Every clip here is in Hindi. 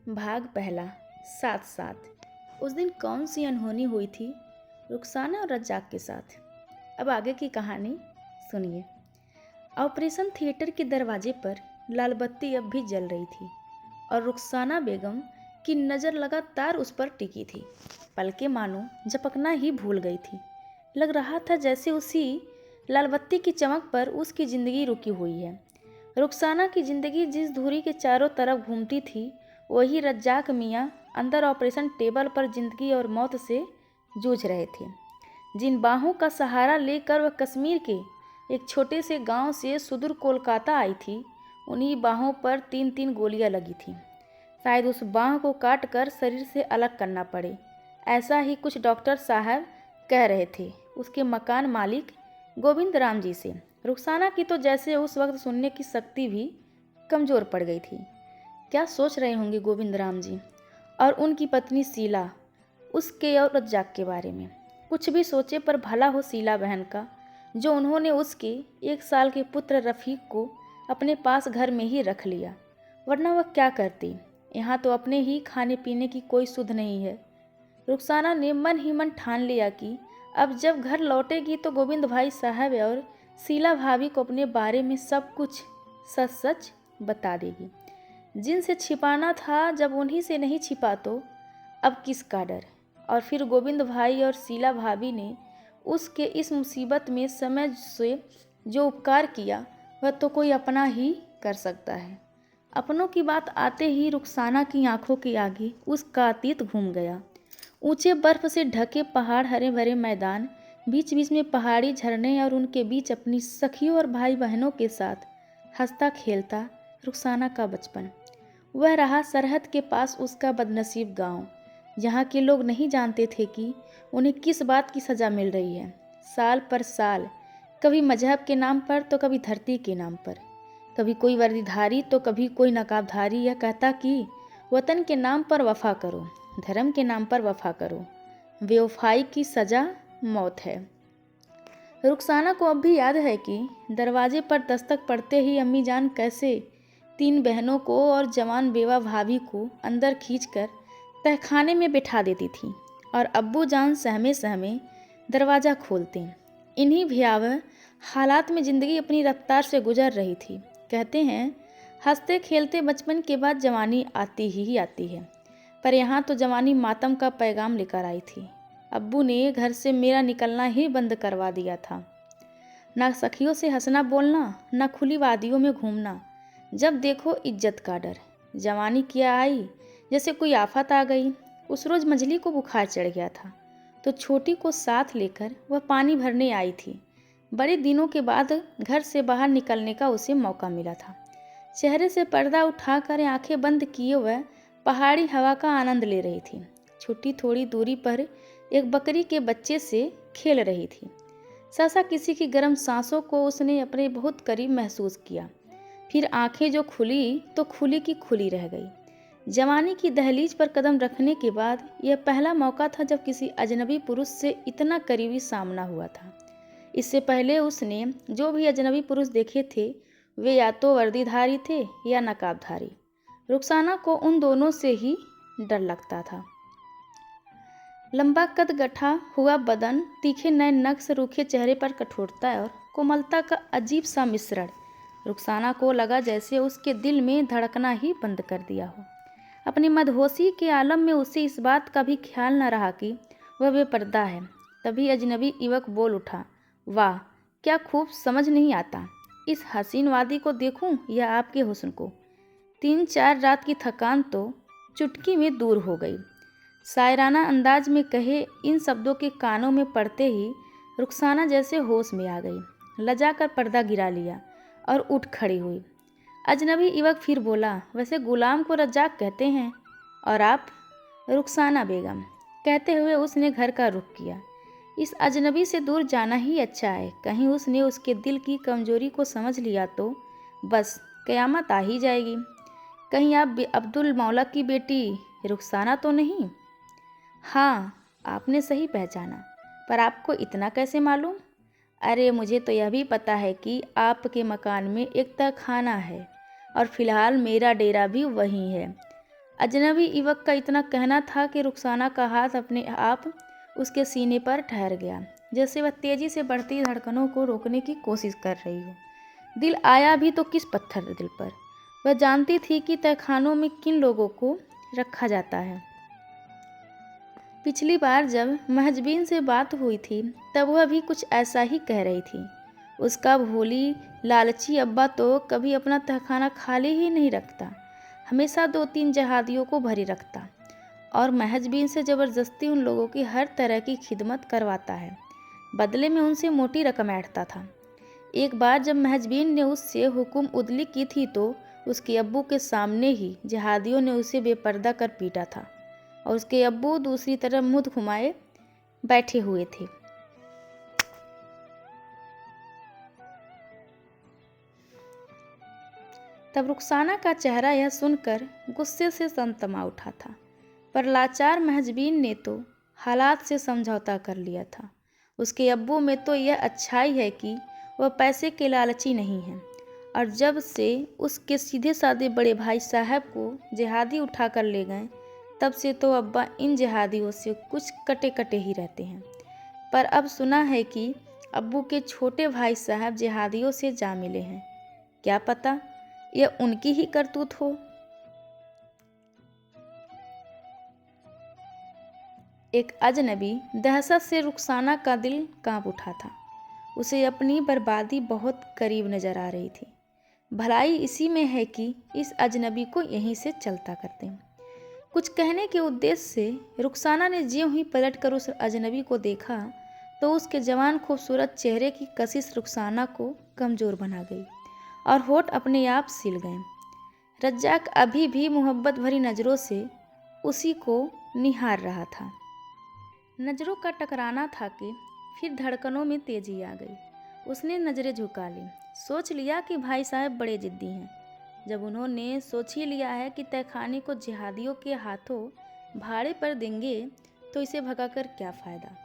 भाग पहला। साथ साथ। उस दिन कौन सी अनहोनी हुई थी रुखसाना और रज्जाक के साथ। अब आगे की कहानी सुनिए। ऑपरेशन थिएटर के दरवाजे पर लाल बत्ती अब भी जल रही थी और रुखसाना बेगम की नज़र लगातार उस पर टिकी थी। पलकें मानो झपकना ही भूल गई थी। लग रहा था जैसे उसी लाल बत्ती की चमक पर उसकी ज़िंदगी रुकी हुई है। रुखसाना की ज़िंदगी जिस धुरी के चारों तरफ घूमती थी, वही रज्जाक मियाँ अंदर ऑपरेशन टेबल पर जिंदगी और मौत से जूझ रहे थे। जिन बाहों का सहारा लेकर वह कश्मीर के एक छोटे से गांव से सुदूर कोलकाता आई थी, उन्हीं बाहों पर 3-3 गोलियां लगी थीं। शायद उस बाह को काट कर शरीर से अलग करना पड़े, ऐसा ही कुछ डॉक्टर साहब कह रहे थे उसके मकान मालिक गोविंद राम जी से। रुखसाना की तो जैसे उस वक्त सुनने की शक्ति भी कमज़ोर पड़ गई थी। क्या सोच रहे होंगे गोविंद राम जी और उनकी पत्नी शीला उसके और रज्जाक के बारे में। कुछ भी सोचे पर भला हो शीला बहन का, जो उन्होंने उसके 1 साल के पुत्र रफ़ीक को अपने पास घर में ही रख लिया, वरना वह क्या करती। यहाँ तो अपने ही खाने पीने की कोई सुध नहीं है। रुखसाना ने मन ही मन ठान लिया कि अब जब घर लौटेगी तो गोविंद भाई साहब और शीला भाभी को अपने बारे में सब कुछ सच सच बता देगी। जिनसे छिपाना था जब उन्हीं से नहीं छिपा तो अब किसका डर। और फिर गोविंद भाई और शीला भाभी ने उसके इस मुसीबत में समय से जो उपकार किया, वह तो कोई अपना ही कर सकता है। अपनों की बात आते ही रुखसाना की आंखों के आगे उसका अतीत घूम गया। ऊंचे बर्फ से ढके पहाड़, हरे भरे मैदान, बीच बीच में पहाड़ी झरने और उनके बीच अपनी सखियों और भाई बहनों के साथ हंसता खेलता रुखसाना का बचपन। वह रहा सरहद के पास उसका बदनसीब गांव, जहाँ के लोग नहीं जानते थे कि उन्हें किस बात की सज़ा मिल रही है। साल पर साल, कभी मजहब के नाम पर तो कभी धरती के नाम पर, कभी कोई वर्दीधारी तो कभी कोई नकाबधारी यह कहता कि वतन के नाम पर वफा करो, धर्म के नाम पर वफा करो, बेवफाई की सज़ा मौत है। रुखसाना को अब भी याद है कि दरवाजे पर दस्तक पड़ते ही अम्मी जान कैसे 3 बहनों को और जवान बेवा भाभी को अंदर खींचकर तहखाने में बिठा देती थी और अब्बू जान सहमे सहमे दरवाज़ा खोलते। इन्हीं भयावह हालात में ज़िंदगी अपनी रफ्तार से गुजर रही थी। कहते हैं हंसते खेलते बचपन के बाद जवानी आती ही आती है, पर यहाँ तो जवानी मातम का पैगाम लेकर आई थी। अब्बू ने घर से मेरा निकलना ही बंद करवा दिया था। ना सखियों से हंसना बोलना, ना खुली वादियों में घूमना, जब देखो इज्जत का डर। जवानी क्या आई जैसे कोई आफत आ गई। उस रोज़ मझली को बुखार चढ़ गया था तो छोटी को साथ लेकर वह पानी भरने आई थी। बड़े दिनों के बाद घर से बाहर निकलने का उसे मौका मिला था। चेहरे से पर्दा उठाकर आंखें बंद किए वह पहाड़ी हवा का आनंद ले रही थी। छुट्टी थोड़ी दूरी पर एक बकरी के बच्चे से खेल रही थी। सहसा किसी की गर्म सांसों को उसने अपने बहुत करीब महसूस किया। फिर आंखें जो खुली तो खुली की खुली रह गई। जवानी की दहलीज पर कदम रखने के बाद यह पहला मौका था जब किसी अजनबी पुरुष से इतना करीबी सामना हुआ था। इससे पहले उसने जो भी अजनबी पुरुष देखे थे, वे या तो वर्दीधारी थे या नकाबधारी। रुखसाना को उन दोनों से ही डर लगता था। लंबा कद, गठा हुआ बदन, तीखे नए नक्श, रूखे चेहरे पर कठोरता और कोमलता का अजीब सा मिश्रण। रुखसाना को लगा जैसे उसके दिल में धड़कना ही बंद कर दिया हो। अपनी मदहोशी के आलम में उसे इस बात का भी ख्याल न रहा कि वह बेपर्दा है। तभी अजनबी युवक बोल उठा, वाह क्या खूब, समझ नहीं आता इस हसीन वादी को देखूं या आपके हुस्न को। 3-4 रात की थकान तो चुटकी में दूर हो गई। शायराना अंदाज में कहे इन शब्दों के कानों में पड़ते ही रुखसाना जैसे होश में आ गई। लजा कर पर्दा गिरा लिया और उठ खड़ी हुई। अजनबी युवक फिर बोला, वैसे गुलाम को रज्जाक कहते हैं और आप? रुखसाना बेगम। कहते हुए उसने घर का रुख किया। इस अजनबी से दूर जाना ही अच्छा है। कहीं उसने उसके दिल की कमजोरी को समझ लिया तो बस कयामत आ ही जाएगी। कहीं आप अब्दुल मौला की बेटी रुखसाना तो नहीं? हाँ, आपने सही पहचाना, पर आपको इतना कैसे मालूम? अरे मुझे तो यह भी पता है कि आपके मकान में एक तहखाना है और फिलहाल मेरा डेरा भी वहीं है। अजनबी युवक का इतना कहना था कि रुखसाना का हाथ अपने आप उसके सीने पर ठहर गया, जैसे वह तेजी से बढ़ती धड़कनों को रोकने की कोशिश कर रही हो। दिल आया भी तो किस पत्थर दिल पर। वह जानती थी कि तहखानों में किन लोगों को रखा जाता है। पिछली बार जब महजबीन से बात हुई थी तब वह भी कुछ ऐसा ही कह रही थी। उसका भोली लालची अब्बा तो कभी अपना तहखाना खाली ही नहीं रखता, हमेशा 2-3 जहादियों को भरी रखता और महजबीन से ज़बरदस्ती उन लोगों की हर तरह की खिदमत करवाता है। बदले में उनसे मोटी रकम ऐंठता था। एक बार जब महजबीन ने उससे हुक्म उदली की थी तो उसके अब्बू के सामने ही जहादियों ने उसे बेपर्दा कर पीटा था और उसके अब्बू दूसरी तरफ मुंह घुमाए बैठे हुए थे। तब रुखसाना का चेहरा यह सुनकर गुस्से से सनसना उठा था, पर लाचार महजबीन ने तो हालात से समझौता कर लिया था। उसके अब्बू में तो यह अच्छाई है कि वह पैसे के लालची नहीं हैं, और जब से उसके सीधे साधे बड़े भाई साहब को जिहादी उठा कर ले गए तब से तो अब्बा इन जिहादियों से कुछ कटे कटे ही रहते हैं। पर अब सुना है कि अब्बू के छोटे भाई साहब जिहादियों से जा मिले हैं। क्या पता यह उनकी ही करतूत हो। एक अजनबी दहशत से रुखसाना का दिल कांप उठा था। उसे अपनी बर्बादी बहुत करीब नजर आ रही थी। भलाई इसी में है कि इस अजनबी को यहीं से चलता करते हैं। कुछ कहने के उद्देश्य से रुखसाना ने ज्यों ही पलटकर उस अजनबी को देखा तो उसके जवान खूबसूरत चेहरे की कशिश रुखसाना को कमज़ोर बना गई और होठ अपने आप सिल गए। रज्जाक अभी भी मोहब्बत भरी नज़रों से उसी को निहार रहा था। नज़रों का टकराना था कि फिर धड़कनों में तेजी आ गई। उसने नज़रें झुका ली। सोच लिया कि भाई साहब बड़े जिद्दी हैं। जब उन्होंने सोच ही लिया है कि तहखाने को जिहादियों के हाथों भाड़े पर देंगे तो इसे भगाकर क्या फ़ायदा।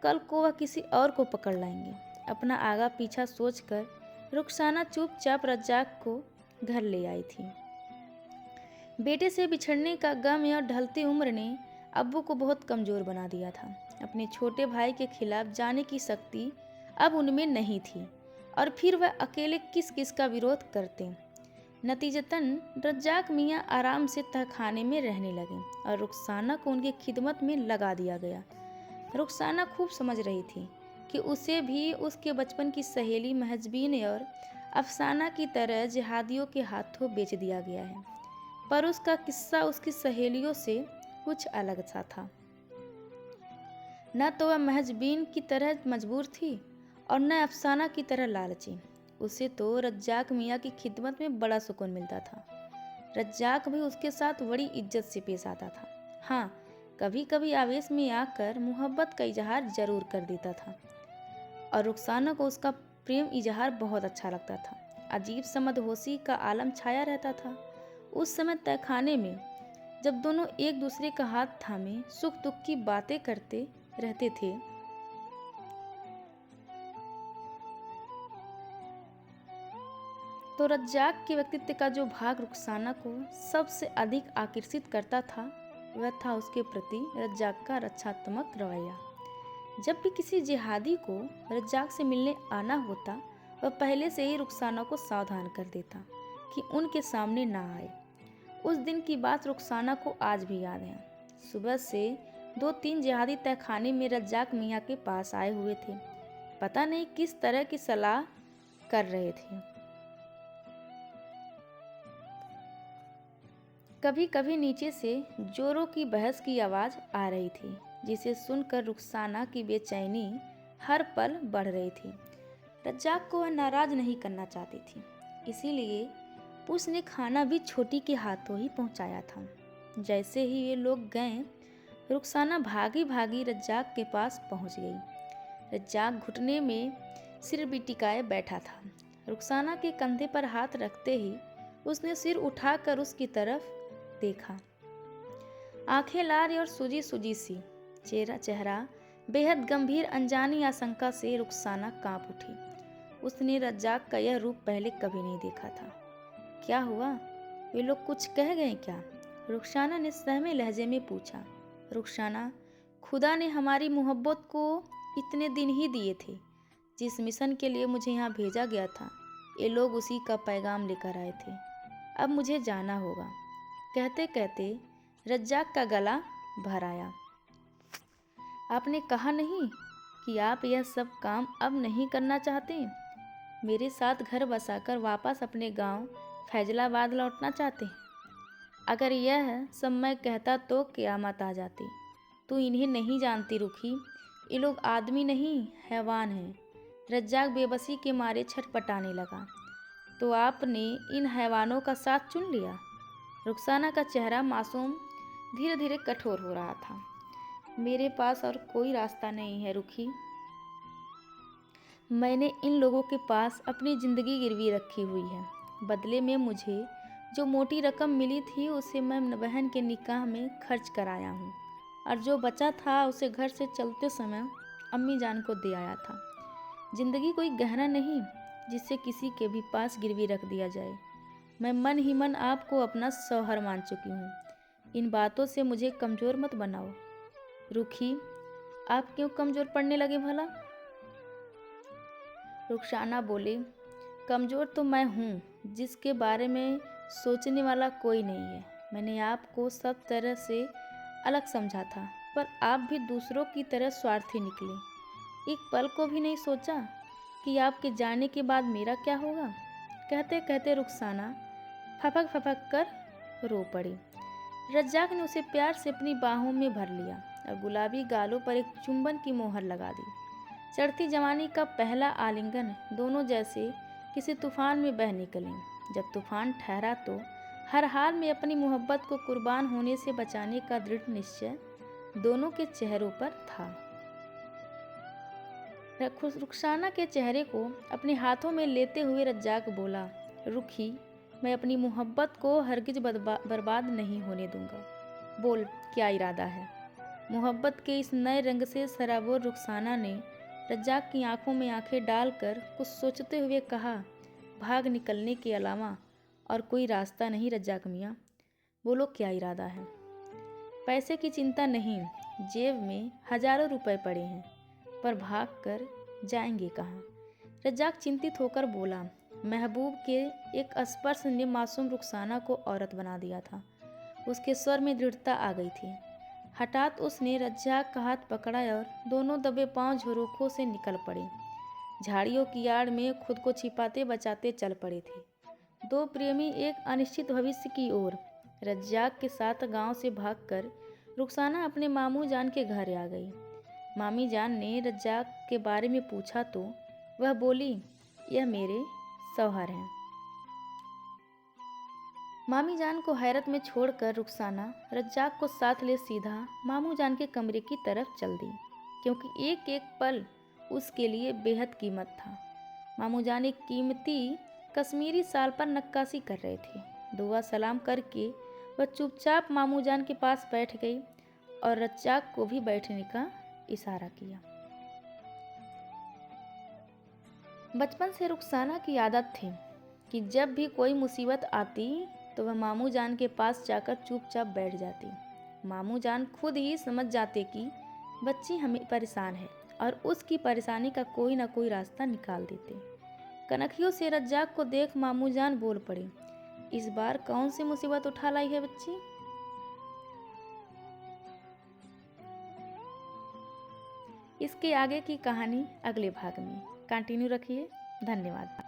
कल को वह किसी और को पकड़ लाएंगे। अपना आगा पीछा सोचकर रुखसाना चुपचाप रज्जाक को घर ले आई थी। बेटे से बिछड़ने का गम और ढलती उम्र ने अब्बू को बहुत कमज़ोर बना दिया था। अपने छोटे भाई के खिलाफ जाने की शक्ति अब उनमें नहीं थी और फिर वह अकेले किस किस का विरोध करते। नतीजतन रज्जाक मियाँ आराम से तहखाने में रहने लगे और रुखसाना को उनकी खिदमत में लगा दिया गया। रुखसाना खूब समझ रही थी कि उसे भी उसके बचपन की सहेली महजबीन और अफसाना की तरह जिहादियों के हाथों बेच दिया गया है, पर उसका किस्सा उसकी सहेलियों से कुछ अलग सा था। न तो वह महजबीन की तरह मजबूर थी और न अफसाना की तरह लालची। उसे तो रज्जाक मियाँ की खिदमत में बड़ा सुकून मिलता था। रज्जाक भी उसके साथ बड़ी इज्जत से पेश आता था। हाँ, कभी कभी आवेश में आकर मोहब्बत का इजहार जरूर कर देता था और रुखसाना को उसका प्रेम इजहार बहुत अच्छा लगता था। अजीब सा मदहोशी का आलम छाया रहता था। उस समय तहखाने में जब दोनों एक दूसरे का हाथ थामे सुख दुख की बातें करते रहते थे, तो रज्जाक के व्यक्तित्व का जो भाग रुखसाना को सबसे अधिक आकर्षित करता था वह था उसके प्रति रज्जाक का रक्षात्मक रवैया। जब भी किसी जिहादी को रज्जाक से मिलने आना होता वह पहले से ही रुखसाना को सावधान कर देता कि उनके सामने ना आए। उस दिन की बात रुखसाना को आज भी याद है। सुबह से 2-3 जिहादी तहखाने में रज्जाक मियाँ के पास आए हुए थे। पता नहीं किस तरह की सलाह कर रहे थे। कभी कभी नीचे से जोरों की बहस की आवाज़ आ रही थी, जिसे सुनकर रुखसाना की बेचैनी हर पल बढ़ रही थी। रज्जाक को वह नाराज़ नहीं करना चाहती थी, इसीलिए उसने खाना भी छोटी के हाथों ही पहुंचाया था। जैसे ही ये लोग गए रुखसाना भागी भागी रज्जाक के पास पहुंच गई। रज्जाक घुटने में सिर भी टिकाए बैठा था। रुखसाना के कंधे पर हाथ रखते ही उसने सिर उठाकर उसकी तरफ देखा। आंखें लाल और सूजी सूजी सी, चेहरा बेहद गंभीर। अनजानी आशंका से रुखसाना कांप उठी। उसने रज्जाक का यह रूप पहले कभी नहीं देखा था। क्या हुआ? वे लोग कुछ कह गए क्या? रुखसाना ने सहमे लहजे में पूछा। रुखसाना, खुदा ने हमारी मोहब्बत को इतने दिन ही दिए थे। जिस मिशन के लिए मुझे यहाँ भेजा गया था, ये लोग उसी का पैगाम लेकर आए थे। अब मुझे जाना होगा। कहते कहते रज्जाक का गला भर आया। आपने कहा नहीं कि आप यह सब काम अब नहीं करना चाहते? मेरे साथ घर बसाकर वापस अपने गांव फैजलाबाद लौटना चाहते हैं? अगर यह सब मैं कहता तो क़यामत आ जाती। तू इन्हें नहीं जानती रुखी, ये लोग आदमी नहीं हैवान हैं। रज्जाक बेबसी के मारे छटपटाने लगा। तो आपने इन हैवानों का साथ चुन लिया? रुखसाना का चेहरा मासूम धीरे धीरे कठोर हो रहा था। मेरे पास और कोई रास्ता नहीं है रुखी। मैंने इन लोगों के पास अपनी ज़िंदगी गिरवी रखी हुई है। बदले में मुझे जो मोटी रकम मिली थी उसे मैं बहन के निकाह में खर्च कराया हूँ, और जो बचा था उसे घर से चलते समय अम्मी जान को दे आया था। ज़िंदगी कोई गहना नहीं जिसे किसी के भी पास गिरवी रख दिया जाए। मैं मन ही मन आपको अपना शौहर मान चुकी हूँ। इन बातों से मुझे कमज़ोर मत बनाओ। रुखी, आप क्यों कमज़ोर पड़ने लगे भला? रुखसाना बोले, कमज़ोर तो मैं हूँ जिसके बारे में सोचने वाला कोई नहीं है। मैंने आपको सब तरह से अलग समझा था, पर आप भी दूसरों की तरह स्वार्थी निकले। एक पल को भी नहीं सोचा कि आपके जाने के बाद मेरा क्या होगा। कहते कहते रुखसाना फपक फपक कर रो पड़ी। रज्जाक ने उसे प्यार से अपनी बाहों में भर लिया और गुलाबी गालों पर एक चुंबन की मोहर लगा दी। चढ़ती जवानी का पहला आलिंगन, दोनों जैसे किसी तूफान में बह निकले। जब तूफान ठहरा तो हर हाल में अपनी मोहब्बत को कुर्बान होने से बचाने का दृढ़ निश्चय दोनों के चेहरों पर था। रुखसाना के चेहरे को अपने हाथों में लेते हुए रज्जाक बोला, रुखी, मैं अपनी मोहब्बत को हरगिज बर्बाद नहीं होने दूंगा। बोल, क्या इरादा है? मोहब्बत के इस नए रंग से सराबोर रुखसाना ने रज्जाक की आंखों में आंखें डालकर कुछ सोचते हुए कहा, भाग निकलने के अलावा और कोई रास्ता नहीं रज्जाक मियाँ। बोलो, क्या इरादा है? पैसे की चिंता नहीं, जेब में हजारों रुपए पड़े हैं, पर भाग कर जाएंगे कहाँ? रज्जाक चिंतित होकर बोला। महबूब के एक स्पर्श ने मासूम रुखसाना को औरत बना दिया था। उसके स्वर में दृढ़ता आ गई थी। हठात उसने रज्जाक का हाथ पकड़ा और दोनों दबे पांव झरोखों से निकल पड़े। झाड़ियों की आड़ में खुद को छिपाते बचाते चल पड़े थे। दो प्रेमी एक अनिश्चित भविष्य की ओर। रज्जाक के साथ गांव से भागकर रुखसाना अपने मामू जान के घर आ गई। मामी जान ने रज्जाक के बारे में पूछा तो वह बोली, यह मेरे शौहर हैं। मामी जान को हैरत में छोड़कर रुखसाना रज्जाक को साथ ले सीधा मामू जान के कमरे की तरफ चल दी, क्योंकि एक एक पल उसके लिए बेहद कीमत था। मामू जान एक कीमती कश्मीरी साल पर नक्काशी कर रहे थे। दुआ सलाम करके वह चुपचाप मामू जान के पास बैठ गई और रज्जाक को भी बैठने का इशारा किया। बचपन से रुखसाना की आदत थी कि जब भी कोई मुसीबत आती तो वह मामू जान के पास जाकर चुपचाप बैठ जाती। मामू जान खुद ही समझ जाते कि बच्ची हमें परेशान है और उसकी परेशानी का कोई ना कोई रास्ता निकाल देते। कनखियों से रज्जाक को देख मामू जान बोल पड़े, इस बार कौन सी मुसीबत उठा लाई है बच्ची? इसके आगे की कहानी अगले भाग में कंटिन्यू रखिए। धन्यवाद।